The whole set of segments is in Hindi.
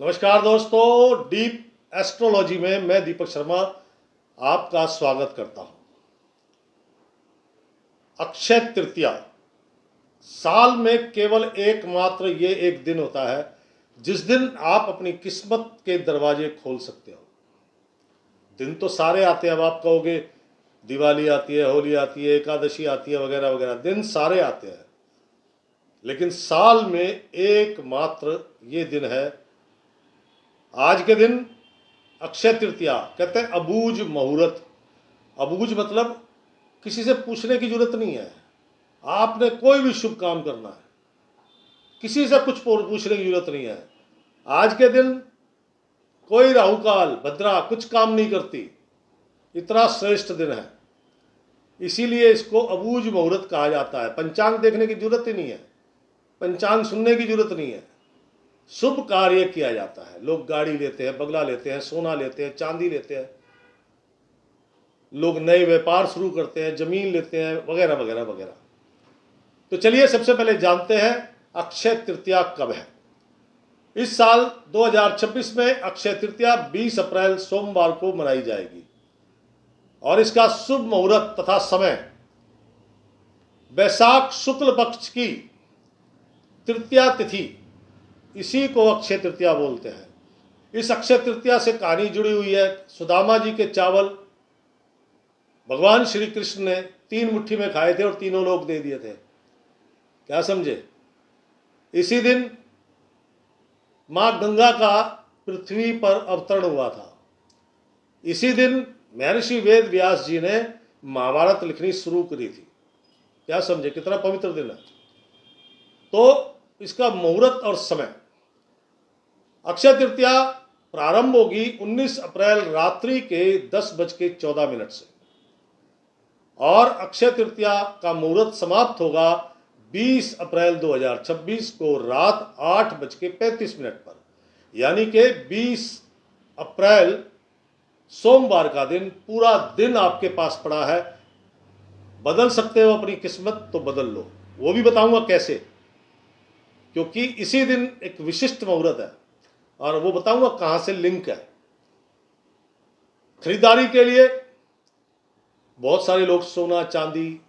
नमस्कार दोस्तों, डीप एस्ट्रोलॉजी में मैं दीपक शर्मा आपका स्वागत करता हूं। अक्षय तृतीया साल में केवल एकमात्र ये एक दिन होता है जिस दिन आप अपनी किस्मत के दरवाजे खोल सकते हो। दिन तो सारे आते हैं, अब आप कहोगे दिवाली आती है, होली आती है, एकादशी आती है, वगैरह वगैरह, दिन सारे आते हैं, लेकिन साल में एकमात्र ये दिन है। आज के दिन अक्षय तृतीया, कहते हैं अबूझ मुहूर्त। अबूझ मतलब किसी से पूछने की जरूरत नहीं है। आपने कोई भी शुभ काम करना है, किसी से कुछ पूछने की जरूरत नहीं है। आज के दिन कोई राहुकाल भद्रा कुछ काम नहीं करती, इतना श्रेष्ठ दिन है, इसीलिए इसको अबूझ मुहूर्त कहा जाता है। पंचांग देखने की जरूरत ही नहीं है, पंचांग सुनने की जरूरत नहीं है, शुभ कार्य किया जाता है। लोग गाड़ी लेते हैं, बंगला लेते हैं, सोना लेते हैं, चांदी लेते हैं, लोग नए व्यापार शुरू करते हैं, जमीन लेते हैं, वगैरह वगैरह वगैरह। तो चलिए सबसे पहले जानते हैं अक्षय तृतीया कब है। इस साल 2026 में अक्षय तृतीया 20 अप्रैल सोमवार को मनाई जाएगी और इसका शुभ मुहूर्त तथा समय वैशाख शुक्ल पक्ष की तृतीया तिथि, इसी को अक्षय तृतीया बोलते हैं। इस अक्षय तृतीया से कहानी जुड़ी हुई है। सुदामा जी के चावल भगवान श्री कृष्ण ने 3 मुट्ठी में खाए थे और तीनों लोग दे दिए थे। क्या समझे? इसी दिन मां गंगा का पृथ्वी पर अवतरण हुआ था। इसी दिन महर्षि वेद व्यास जी ने महाभारत लिखनी शुरू करी थी। क्या समझे? कितना पवित्र दिन है। तो इसका मुहूर्त और समय, अक्षय तृतीया प्रारंभ होगी 19 अप्रैल रात्रि के 10:14 से और अक्षय तृतीया का मुहूर्त समाप्त होगा 20 अप्रैल 2026 को रात 8:35 पर। यानी कि 20 अप्रैल सोमवार का दिन, पूरा दिन आपके पास पड़ा है। बदल सकते हो अपनी किस्मत तो बदल लो, वो भी बताऊंगा कैसे, क्योंकि इसी दिन एक विशिष्ट मुहूर्त है और वो बताऊंगा कहां से लिंक है। खरीदारी के लिए बहुत सारे लोग सोना चांदी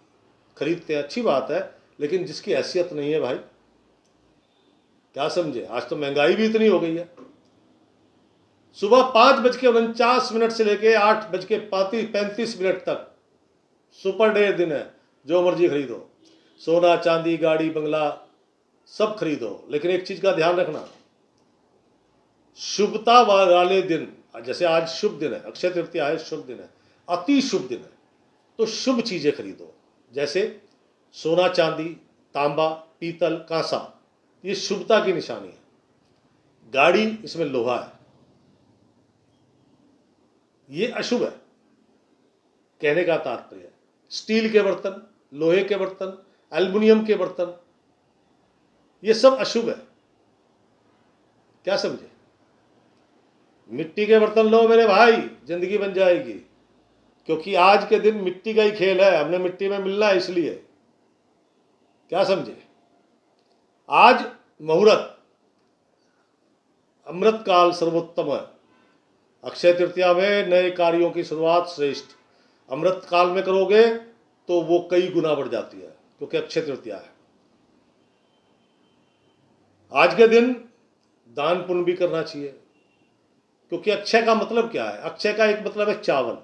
खरीदते हैं, अच्छी बात है, लेकिन जिसकी हैसियत नहीं है भाई, क्या समझे? आज तो महंगाई भी इतनी हो गई है। सुबह 5:49 से लेके 8:35 तक सुपर डे दिन है। जो मर्जी खरीदो, सोना चांदी गाड़ी बंगला सब खरीदो, लेकिन एक चीज का ध्यान रखना, शुभता वाले दिन, जैसे आज शुभ दिन है, अक्षय तृतीया है, शुभ दिन है, अति शुभ दिन है, तो शुभ चीजें खरीदो। जैसे सोना चांदी तांबा पीतल कांसा, ये शुभता की निशानी है। गाड़ी, इसमें लोहा है, ये अशुभ है, कहने का तात्पर्य। स्टील के बर्तन, लोहे के बर्तन, एल्युमिनियम के बर्तन, ये सब अशुभ है। क्या समझे? मिट्टी के बर्तन लो मेरे भाई, जिंदगी बन जाएगी, क्योंकि आज के दिन मिट्टी का ही खेल है, हमने मिट्टी में मिलना है इसलिए। क्या समझे? आज मुहूर्त अमृत काल सर्वोत्तम है। अक्षय तृतीया में नए कार्यों की शुरुआत श्रेष्ठ। अमृत काल में करोगे तो वो कई गुना बढ़ जाती है, क्योंकि अक्षय तृतीया है। आज के दिन दान पुण्य भी करना चाहिए, क्योंकि अक्षय का मतलब क्या है? अक्षय का एक मतलब है चावल,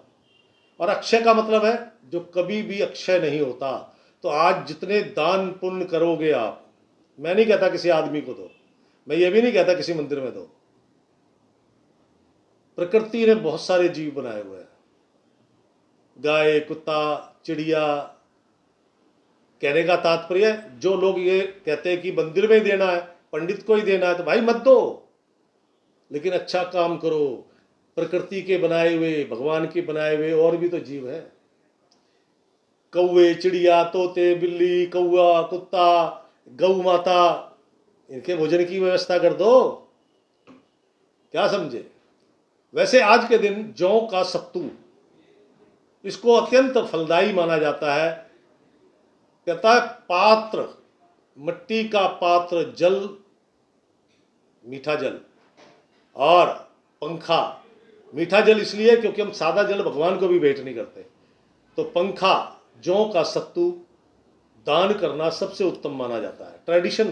और अक्षय का मतलब है जो कभी भी अक्षय नहीं होता। तो आज जितने दान पुण्य करोगे आप, मैं नहीं कहता किसी आदमी को दो, मैं ये भी नहीं कहता किसी मंदिर में दो। प्रकृति ने बहुत सारे जीव बनाए हुए हैं, गाय कुत्ता चिड़िया। कहने का तात्पर्य, जो लोग ये कहते हैं कि मंदिर में ही देना है, पंडित को ही देना है, तो भाई मत दो, लेकिन अच्छा काम करो। प्रकृति के बनाए हुए, भगवान के बनाए हुए और भी तो जीव है, कौवे चिड़िया तोते बिल्ली कौआ कुत्ता गौ माता, इनके भोजन की व्यवस्था कर दो। क्या समझे? वैसे आज के दिन जौ का सत्तू, इसको अत्यंत फलदायी माना जाता है। कहता है पात्र, मिट्टी का पात्र, जल मीठा जल, और पंखा, मीठा जल इसलिए क्योंकि हम सादा जल भगवान को भी भेंट नहीं करते, तो पंखा, जौ का सत्तू दान करना सबसे उत्तम माना जाता है। ट्रेडिशन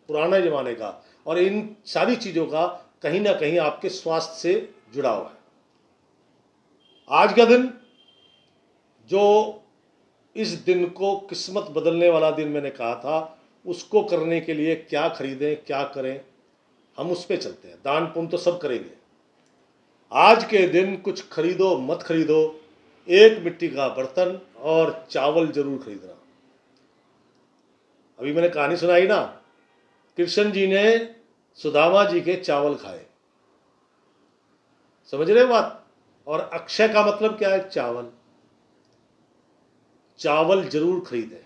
पुराने ज़माने का, और इन सारी चीज़ों का कहीं ना कहीं आपके स्वास्थ्य से जुड़ा हुआ है। आज का दिन, जो इस दिन को किस्मत बदलने वाला दिन मैंने कहा था, उसको करने के लिए क्या खरीदें, क्या करें, हम उस पर चलते हैं। दान पुण्य तो सब करेंगे। आज के दिन कुछ खरीदो मत खरीदो, एक मिट्टी का बर्तन और चावल जरूर खरीदना। अभी मैंने कहानी सुनाई ना, कृष्ण जी ने सुदामा जी के चावल खाए, समझ रहे बात। और अक्षय का मतलब क्या है? चावल। चावल जरूर खरीदें।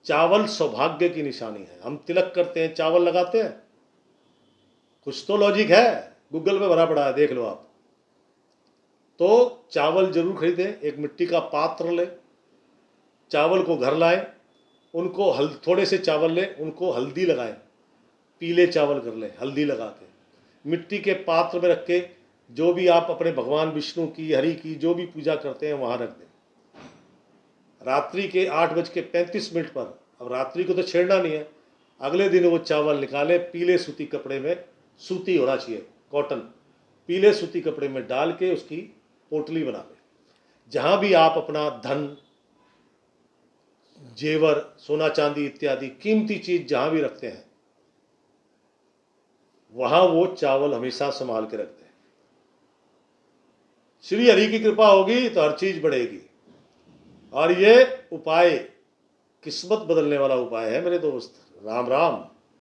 चावल सौभाग्य की निशानी है। हम तिलक करते हैं, चावल लगाते हैं, कुछ तो लॉजिक है, गूगल पे भरा पड़ा है, देख लो आप। तो चावल जरूर खरीदें, एक मिट्टी का पात्र लें, चावल को घर लाएं, उनको थोड़े से चावल लें, उनको हल्दी लगाएं, पीले चावल कर लें हल्दी लगा के, मिट्टी के पात्र में रख के जो भी आप अपने भगवान विष्णु की, हरि की जो भी पूजा करते हैं वहाँ रख दें। रात्रि के 8:35 पर, अब रात्रि को तो छेड़ना नहीं है, अगले दिन वो चावल निकाले, पीले सूती कपड़े में, सूती होना चाहिए, कॉटन, पीले सूती कपड़े में डाल के उसकी पोटली बना लें। जहाँ भी आप अपना धन, जेवर, सोना चांदी इत्यादि कीमती चीज जहाँ भी रखते हैं, वहाँ वो चावल हमेशा संभाल के रखते हैं। श्री हरि की कृपा होगी तो हर चीज बढ़ेगी। और ये उपाय किस्मत बदलने वाला उपाय है मेरे दोस्त। राम राम।